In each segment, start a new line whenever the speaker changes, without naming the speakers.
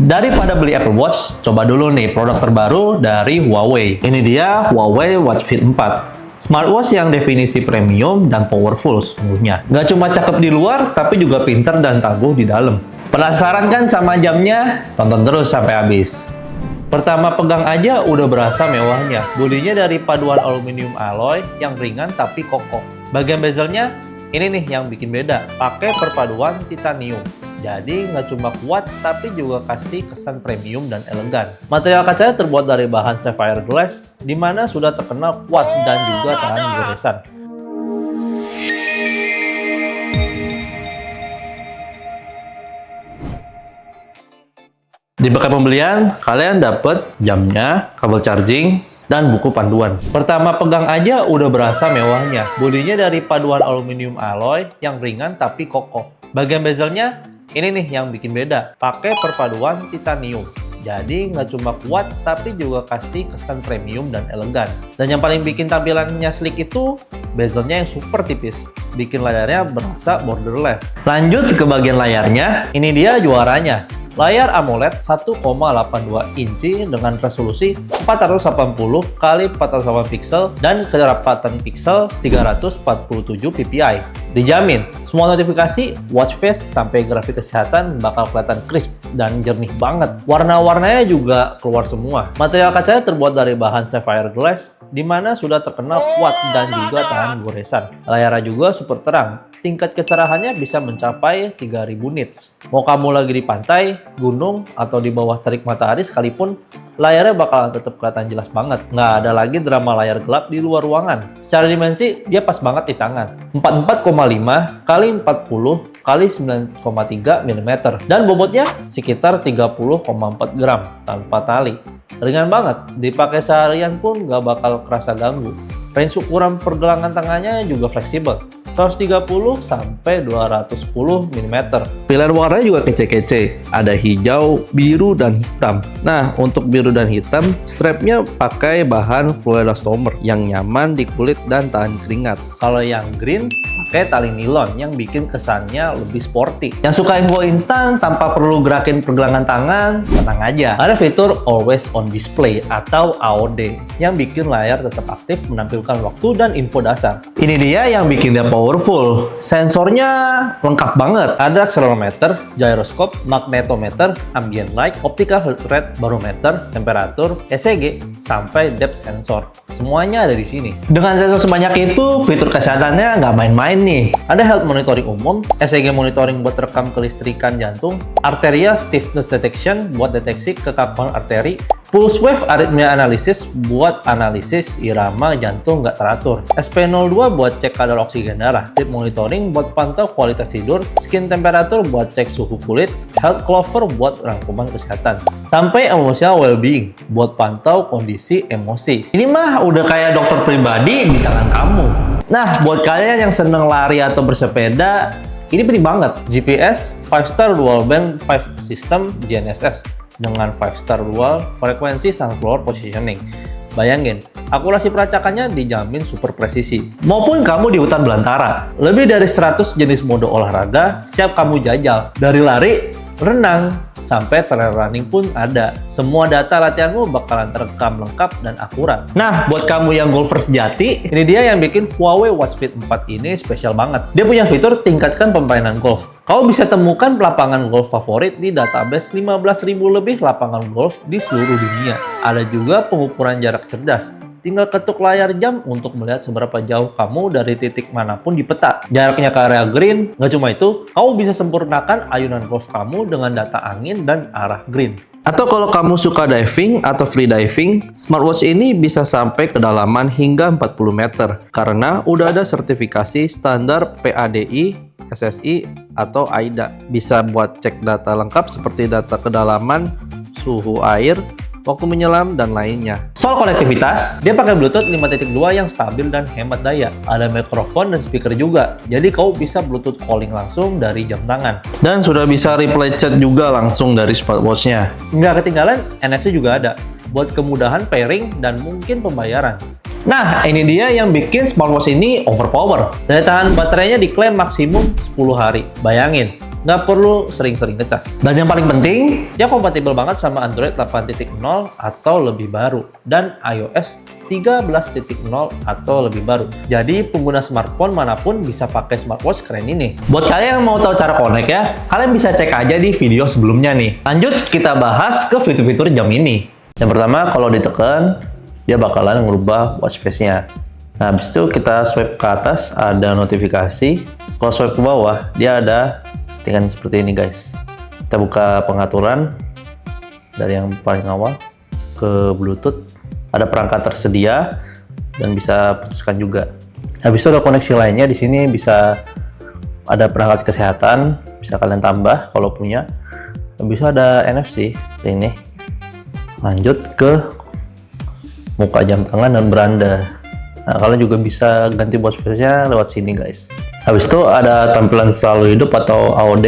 Daripada beli Apple Watch, coba dulu nih produk terbaru dari Huawei. Ini dia Huawei Watch Fit 4. Smartwatch yang definisi premium dan powerful sungguhnya. Nggak cuma cakep di luar, tapi juga pinter dan tangguh di dalam. Penasaran kan sama jamnya? Tonton terus sampai habis. Pertama pegang aja udah berasa mewahnya. Bodinya dari paduan aluminium alloy yang ringan tapi kokoh. Bagian bezelnya, ini nih yang bikin beda. Pakai perpaduan titanium. Jadi nggak cuma kuat, tapi juga kasih kesan premium dan elegan. Material kacanya terbuat dari bahan sapphire glass, di mana sudah terkenal kuat dan juga tahan goresan. Di paket pembelian, kalian dapat jamnya, kabel charging, dan buku panduan. Pertama pegang aja udah berasa mewahnya. Bodinya dari paduan aluminium alloy yang ringan tapi kokoh. Bagian bezelnya, ini nih yang bikin beda. Pakai perpaduan titanium. Jadi nggak cuma kuat, tapi juga kasih kesan premium dan elegan. Dan yang paling bikin tampilannya sleek itu, bezelnya yang super tipis. Bikin layarnya berasa borderless. Lanjut ke bagian layarnya, ini dia juaranya. Layar AMOLED 1,82 inci dengan resolusi 480 x 480 pixel dan kerapatan pixel 347 ppi. Dijamin, semua notifikasi, watch face, sampai grafik kesehatan bakal kelihatan crisp dan jernih banget. Warna-warnanya juga keluar semua. Material kacanya terbuat dari bahan sapphire glass, di mana sudah terkenal kuat dan juga tahan goresan. Layarnya juga super terang. Tingkat kecerahannya bisa mencapai 3000 nits. Mau kamu lagi di pantai, gunung, atau di bawah terik matahari sekalipun, layarnya bakalan tetap kelihatan jelas banget. Nggak ada lagi drama layar gelap di luar ruangan. Secara dimensi, dia pas banget di tangan. 44,5 x 40 x 9,3 mm. Dan bobotnya sekitar 30,4 gram tanpa tali. Ringan banget, dipakai seharian pun nggak bakal kerasa ganggu. Range ukuran pergelangan tangannya juga fleksibel. 130 sampai 210 mm. Pilihan warnanya juga kece-kece. Ada hijau, biru, dan hitam. Nah, untuk biru dan hitam, strapnya pakai bahan fluoroelastomer yang nyaman di kulit dan tahan keringat. Kalau yang green, pakai tali nilon yang bikin kesannya lebih sporty. Yang suka info instan tanpa perlu gerakin pergelangan tangan, tenang aja. Ada fitur Always On Display atau AOD yang bikin layar tetap aktif menampilkan waktu dan info dasar. Ini dia yang bikin dia powerful. Sensornya lengkap banget. Ada accelerometer, gyroscope, magnetometer, ambient light, optical heart rate barometer, temperatur, ECG, sampai depth sensor. Semuanya ada di sini. Dengan sensor sebanyak itu, fitur kesehatannya nggak main-main nih. Ada health monitoring umum, ECG monitoring buat rekam kelistrikan jantung, arterial stiffness detection buat deteksi kekakuan arteri, pulse wave arrhythmia analysis buat analisis irama jantung nggak teratur, SP02 buat cek kadar oksigen darah, sleep monitoring buat pantau kualitas tidur, skin temperature buat cek suhu kulit, health clover buat rangkuman kesehatan, sampai emotional well-being buat pantau kondisi emosi. Ini mah udah kayak dokter pribadi di tangan kamu. Nah, buat kalian yang seneng lari atau bersepeda, ini penting banget. GPS 5-star dual band 5 system GNSS dengan 5-star dual frequency sunflower positioning. Bayangin, akurasi pelacakannya dijamin super presisi. Maupun kamu di hutan belantara, lebih dari 100 jenis mode olahraga siap kamu jajal. Dari lari, renang, sampai trail running pun ada. Semua data latihanmu bakalan terekam lengkap dan akurat. Nah, buat kamu yang golfer sejati, ini dia yang bikin Huawei Watch Fit 4 ini spesial banget. Dia punya fitur tingkatkan permainan golf. Kamu bisa temukan lapangan golf favorit di database 15.000 lebih lapangan golf di seluruh dunia. Ada juga pengukuran jarak cerdas. Tinggal ketuk layar jam untuk melihat seberapa jauh kamu dari titik manapun di peta. Jaraknya ke area green. Nggak cuma itu, kamu bisa sempurnakan ayunan golf kamu dengan data angin dan arah green. Atau kalau kamu suka diving atau free diving, smartwatch ini bisa sampai kedalaman hingga 40 meter karena udah ada sertifikasi standar PADI, SSI, atau AIDA. Bisa buat cek data lengkap seperti data kedalaman, suhu air, waktu menyelam, dan lainnya. Soal konektivitas, dia pakai Bluetooth 5.2 yang stabil dan hemat daya. Ada mikrofon dan speaker juga, jadi kau bisa Bluetooth calling langsung dari jam tangan. Dan sudah bisa reply chat juga langsung dari smartwatch-nya. Nggak ketinggalan, NFC juga ada, buat kemudahan pairing dan mungkin pembayaran. Nah, ini dia yang bikin smartwatch ini overpower. Daya tahan baterainya diklaim maksimum 10 hari. Bayangin, nggak perlu sering-sering ngecas. Dan yang paling penting, dia kompatibel banget sama Android 8.0 atau lebih baru dan iOS 13.0 atau lebih baru. Jadi pengguna smartphone manapun bisa pakai smartwatch keren ini. Buat kalian yang mau tahu cara connect ya, kalian bisa cek aja di video sebelumnya nih. Lanjut kita bahas ke fitur-fitur jam ini. Yang pertama, kalau ditekan, dia bakalan ngerubah watch face-nya. Nah, habis itu kita swipe ke atas, ada notifikasi. Kalau swipe ke bawah, dia ada settingan seperti ini guys. Kita buka pengaturan dari yang paling awal ke Bluetooth. Ada perangkat tersedia dan bisa putuskan juga. Habis itu ada koneksi lainnya. Di sini bisa ada perangkat kesehatan, bisa kalian tambah kalau punya. Habis itu ada NFC ini. Lanjut ke muka jam tangan dan beranda. Nah, kalian juga bisa ganti watch face-nya lewat sini guys. Habis itu ada tampilan selalu hidup atau AOD.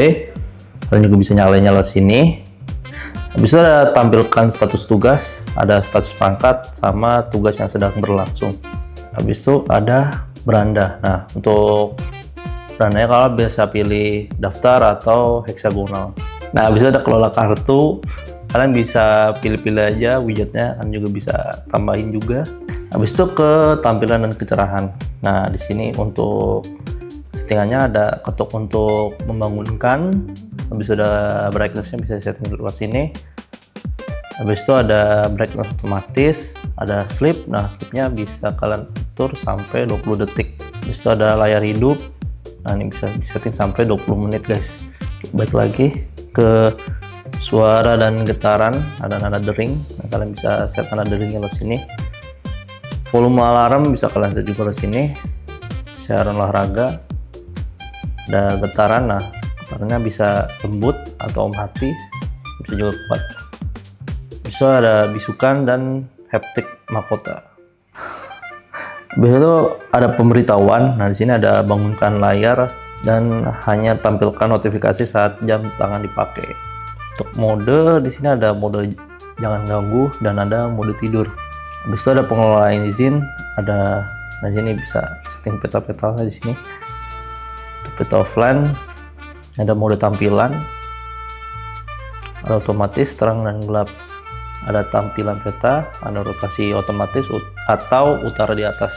Kalian juga bisa nyalainnya lewat sini. Habis itu ada tampilkan status tugas, ada status perangkat, sama tugas yang sedang berlangsung. Habis itu ada beranda. Nah, untuk berandanya kalian biasa pilih daftar atau heksagonal. Nah, habis itu ada kelola kartu. Kalian bisa pilih-pilih aja widgetnya, kalian juga bisa tambahin juga. Habis itu ke tampilan dan kecerahan. Nah, di sini untuk settingannya ada ketuk untuk membangunkan. Habis itu ada brightness-nya bisa setting lewat sini. Habis itu ada brightness otomatis, ada sleep. Nah, sleep-nya bisa kalian atur sampai 20 detik. Habis itu ada layar hidup. Nah, ini bisa disetting sampai 20 menit guys. Baik lagi ke suara dan getaran, ada nada dering. Nah, kalian bisa set nada deringnya lewat sini. Volume alarm bisa kalian set juga lewat sini. Siaran olahraga, ada getaran. Nah, getarannya bisa lembut atau mati, bisa juga kuat. Bisa ada bisukan dan haptic mahkota. Habis itu ada pemberitahuan. Nah, di sini ada bangunkan layar dan hanya tampilkan notifikasi saat jam tangan dipakai. Untuk mode di sini ada mode jangan ganggu dan ada mode tidur. Habis itu ada pengelolaan izin, ada di sini bisa setting peta-petanya di sini. Untuk peta offline, ada mode tampilan, ada otomatis terang dan gelap, ada tampilan peta, ada rotasi otomatis atau utara di atas.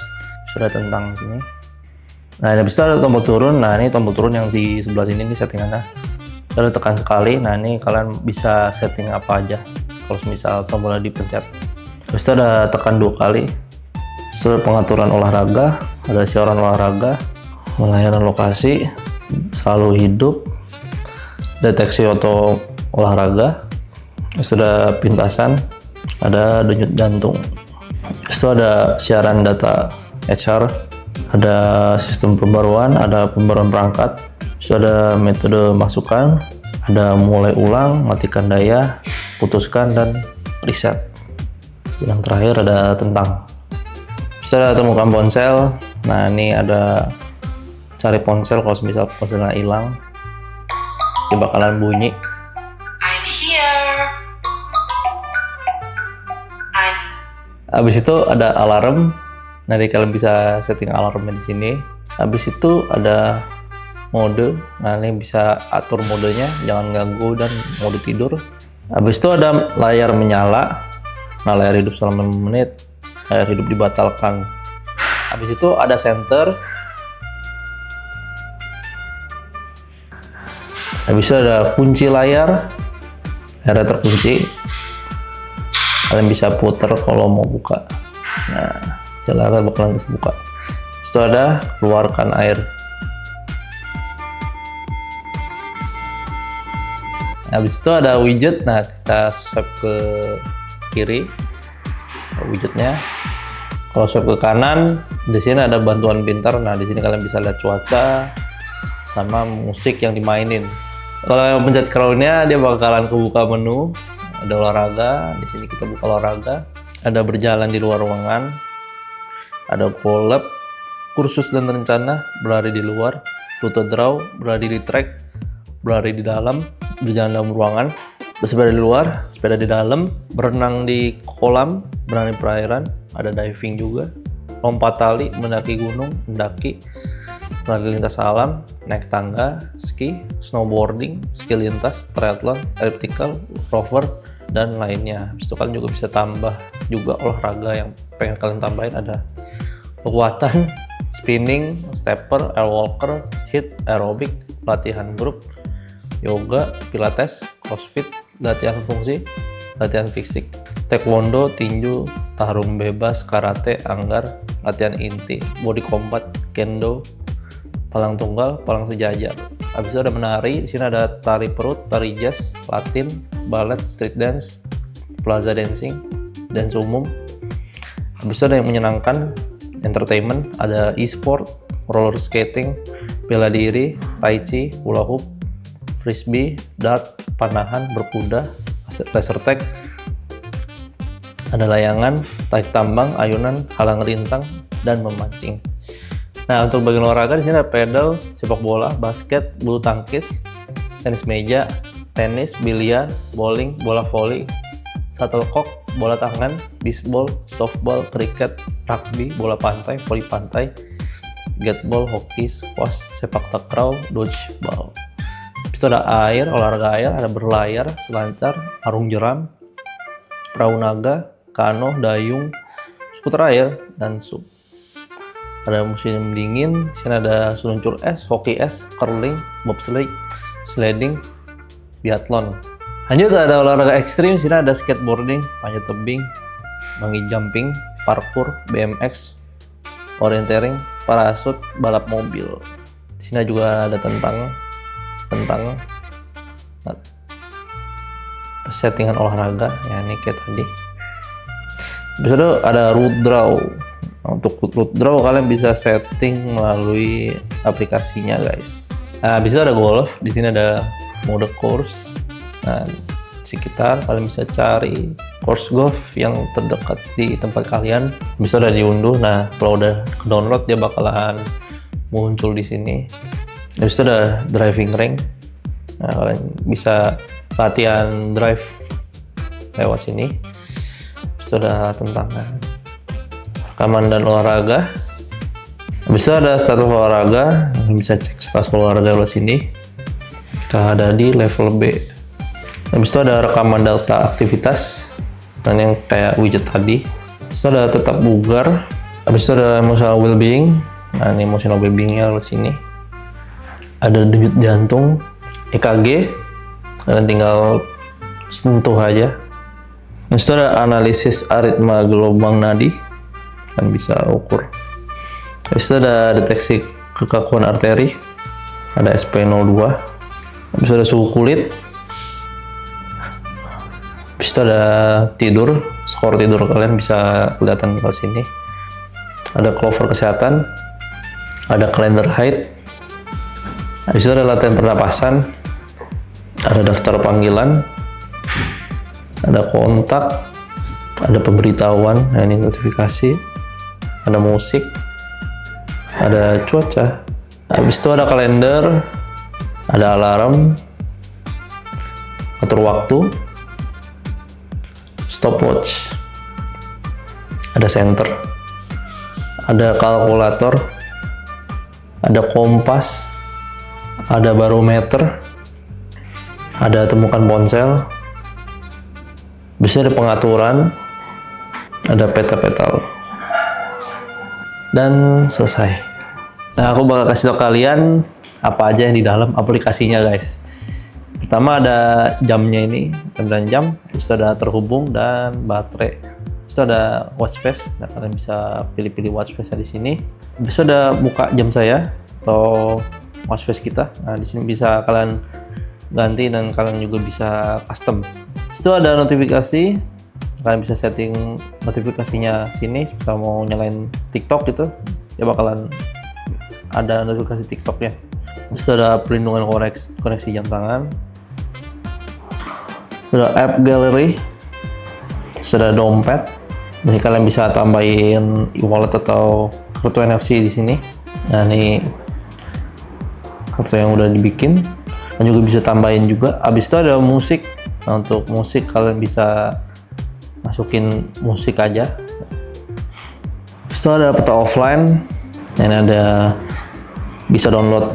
Sudah tentang sini. Nah, habis itu ada tombol turun. Nah, ini tombol turun yang di sebelah sini nih settingannya. Lalu tekan sekali. Nah, ini kalian bisa setting apa aja kalau misal tombolnya dipencet. Habis itu ada tekan 2 kali. Setelah pengaturan olahraga, ada siaran olahraga, pelayanan lokasi, selalu hidup, deteksi auto olahraga. Sudah pintasan, ada denyut jantung. Itu ada siaran data HR, ada sistem pembaruan, ada pembaruan perangkat, ada metode masukan, ada mulai ulang, matikan daya, putuskan, dan reset. Yang terakhir ada tentang. Ada temukan ponsel. Nah, ini ada cari ponsel. Kalau misal ponselnya hilang, dia bakalan bunyi.
I'm here.
Habis itu ada alarm. Nanti kalian bisa setting alarmnya di sini. Habis itu ada mode. Nah, ini bisa atur modenya, jangan ganggu, dan mode tidur. Habis itu ada layar menyala. Nah, layar hidup selama 5 menit. Layar hidup dibatalkan. Habis itu ada center. Habis itu ada kunci layar. Layarnya terkunci. Kalian bisa putar kalau mau buka. Nah, jalan bakalan terbuka. Habis itu ada keluarkan air. Habis itu ada widget. Nah, kita swipe ke kiri widgetnya. Kalau swipe ke kanan, di sini ada bantuan pintar. Nah, di sini kalian bisa lihat cuaca sama musik yang dimainin. Kalau pencet crown-nya, dia bakalan kebuka menu. Ada olahraga. Di sini kita buka olahraga. Ada berjalan di luar ruangan. Ada collab, kursus dan rencana, berlari di luar, rute draw, berlari di track, berlari di dalam, berjalan dalam ruangan, bersepeda di luar, sepeda di dalam, berenang di kolam, berenang di perairan, ada diving juga, lompat tali, mendaki gunung, mendaki, lari lintas alam, naik tangga, ski, snowboarding, ski lintas, triathlon, elliptical, rover, dan lainnya. Habis itu kalian juga bisa tambah juga olahraga yang pengen kalian tambahin, ada kekuatan, spinning, stepper, air walker, hit, aerobik, latihan grup, yoga, pilates, crossfit, latihan fungsi, latihan fisik, taekwondo, tinju, tarung bebas, karate, anggar, latihan inti, body combat, kendo, palang tunggal, palang sejajar. Habis itu ada menari, di sini ada tari perut, tari jazz, latin, ballet, street dance, plaza dancing, dance umum. Habis itu ada yang menyenangkan, entertainment, ada e-sport, roller skating, bela diri, tai chi, hula hoop, frisbee, dart, panahan, berkuda, laser tag, ada layangan, tarik tambang, ayunan, halang rintang, dan memancing. Nah, untuk bagian olahraga di sini ada pedal, sepak bola, basket, bulu tangkis, tenis meja, tenis, biliar, bowling, bola voli, shuttlecock, bola tangan, bisbol, softball, kriket, rugby, bola pantai, voli pantai, gateball, hoki, squash, sepak takraw, dodgeball. Itu ada air, olahraga air, ada berlayar, selancar, arung jeram, perahu naga, kano, dayung, skuter air, dan SUP. Ada musim dingin, sini ada seluncur es, hoki es, curling, bobsleigh, sledding, biathlon. Lanjut ada olahraga ekstrim, sini ada skateboarding, panjat tebing, bungee jumping, parkour, BMX, orienteering, parasut, balap mobil. Di sini juga ada tentang settingan olahraga, ya ini kayak tadi. Bisa ada root draw. Untuk root draw kalian bisa setting melalui aplikasinya guys. Nah, bisa ada golf, di sini ada mode course. Nah, sekitar kalian bisa cari course golf yang terdekat di tempat kalian. Bisa udah diunduh. Nah, kalau udah download dia bakalan muncul di sini. Habis itu ada driving range. Nah, kalian bisa latihan drive lewat sini. Habis itu ada tentang rekaman dan olahraga. Habis itu ada status olahraga. Bisa cek status olahraga lewat sini. Kita ada di level B. Habis itu ada rekaman data aktivitas dan yang kayak widget tadi. Habis itu ada tetap bugar. Habis itu ada emotional well-being. Nah, ini emotional well-beingnya lewat sini. Ada denyut jantung, EKG, kalian tinggal sentuh aja. Habis itu ada analisis aritma gelombang nadi, kalian bisa ukur. Habis itu ada deteksi kekakuan arteri, ada SP02. Habis itu ada suhu kulit. Habis itu ada tidur, skor tidur kalian bisa kelihatan di sini. Ada clover kesehatan, ada kalender height. Habis itu ada latihan pernapasan, ada daftar panggilan, ada kontak, ada pemberitahuan, nah ini notifikasi, ada musik, ada cuaca. Habis itu ada kalender, ada alarm, atur waktu, stopwatch, ada center, ada kalkulator, ada kompas, ada barometer, ada temukan ponsel, bisa ada pengaturan, ada peta-peta, dan selesai. Nah, aku bakal kasih tau kalian apa aja yang di dalam aplikasinya guys. Pertama ada jamnya ini, 9 jam, terus ada terhubung dan baterai. Terus ada watch face, nah kalian bisa pilih-pilih watch face di sini. Bisa ada buka jam saya atau watch face kita. Nah, di sini bisa kalian ganti dan kalian juga bisa custom. Itu ada notifikasi. Kalian bisa setting notifikasinya sini. Misal mau nyalain TikTok gitu, ya bakalan ada notifikasi TikToknya. Terus ada perlindungan koneksi jam tangan. Ada app gallery. Terus ada dompet. Jadi kalian bisa tambahin e-wallet atau kartu NFC di sini. Nah, ini kartu yang udah dibikin, dan juga bisa tambahin juga. Abis itu ada musik. Nah, untuk musik kalian bisa masukin musik aja. Abis itu ada peta offline. Ini ada Bisa download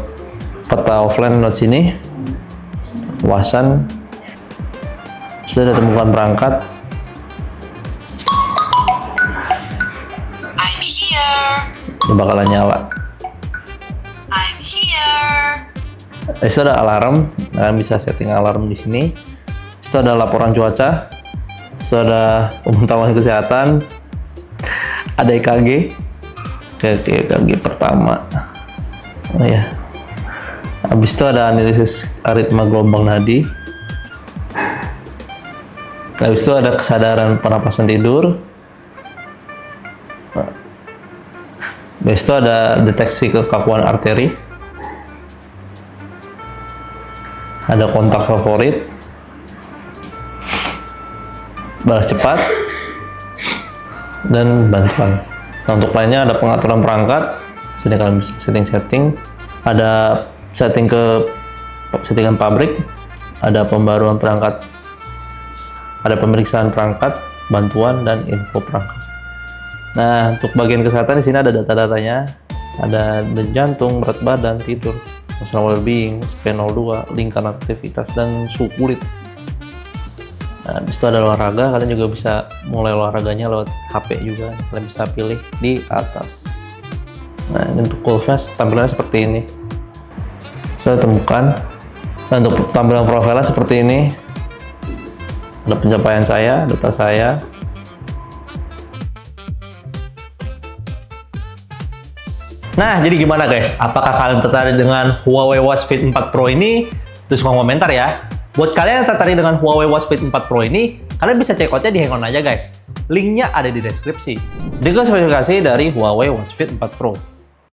peta offline lewat sini. Kuasan. Sudah temukan perangkat.
I'm here.
Ini bakalan nyala.
I'm here.
Itu ada alarm. Kalian bisa setting alarm di sini. Itu ada laporan cuaca. Itu ada pemantauan kesehatan. Ada EKG. EKG pertama. Oh ya. Habis itu ada analisis aritma gelombang nadi. Habis itu ada kesadaran pernapasan tidur. Habis itu ada deteksi kekakuan arteri. Ada kontak favorit. Balas cepat. Dan bantuan. Nah, untuk lainnya ada pengaturan perangkat. Sini kalian bisa setting-setting. Ada settingan pabrik. Ada pembaruan perangkat. Ada pemeriksaan perangkat, bantuan, dan info perangkat. Nah, untuk bagian kesehatan di sini ada data-datanya. Ada jantung, berat badan, tidur, emotional well-being, SPO2, lingkaran aktivitas, dan suhu kulit. Nah, habis itu ada olahraga. Kalian juga bisa mulai olahraganya lewat HP juga. Kalian bisa pilih di atas. Nah, ini untuk Coolflash tampilannya seperti ini. Saya temukan. Dan untuk tampilan profilnya seperti ini. Ada pencapaian saya, data saya. Nah, jadi gimana guys? Apakah kalian tertarik dengan Huawei Watch Fit 4 Pro ini? Terus komentar ya. Buat kalian yang tertarik dengan Huawei Watch Fit 4 Pro ini, kalian bisa check out-nya di Hang On aja guys. Linknya ada di deskripsi. Dengan spesifikasi dari Huawei Watch Fit 4 Pro.